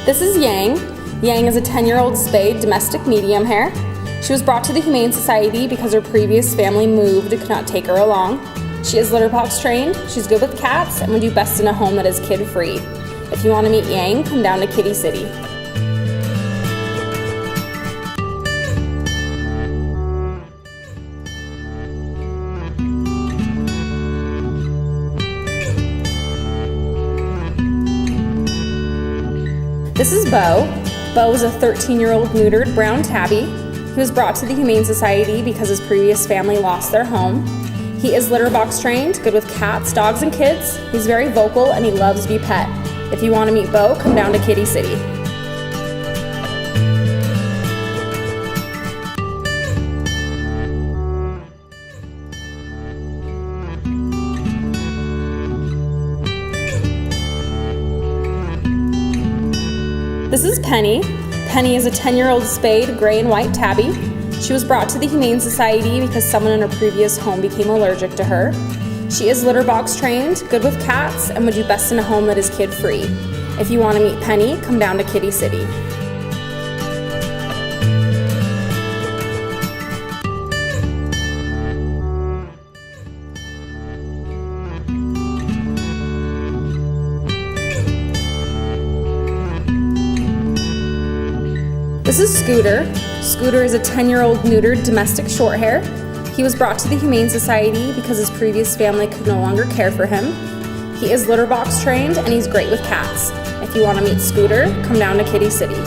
This is Yang. Yang is a 10-year-old spayed domestic medium hair. She was brought to the Humane Society because her previous family moved and could not take her along. She is litter box trained, she's good with cats, and would do best in a home that is kid-free. If you want to meet Yang, come down to Kitty City. This is Bo. Bo is a 13-year-old neutered brown tabby. He was brought to the Humane Society because his previous family lost their home. He is litter box trained, good with cats, dogs, and kids. He's very vocal and he loves to be pet. If you want to meet Bo, come down to Kitty City. This is Penny. Penny is a 10-year-old spayed gray and white tabby. She was brought to the Humane Society because someone in her previous home became allergic to her. She is litter box trained, good with cats, and would do best in a home that is kid-free. If you want to meet Penny, come down to Kitty City. This is Scooter. Scooter is a 10-year-old neutered domestic shorthair. He was brought to the Humane Society because his previous family could no longer care for him. He is litter box trained and he's great with cats. If you want to meet Scooter, come down to Kitty City.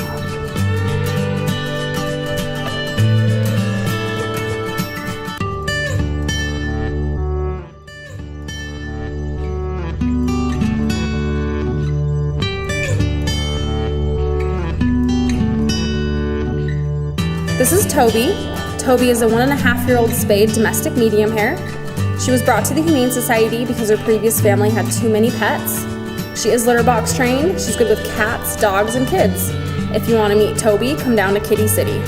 This is Toby. Toby is a 1.5-year-old spayed domestic medium hair. She was brought to the Humane Society because her previous family had too many pets. She is litter box trained, she's good with cats, dogs, and kids. If you want to meet Toby, come down to Kitty City.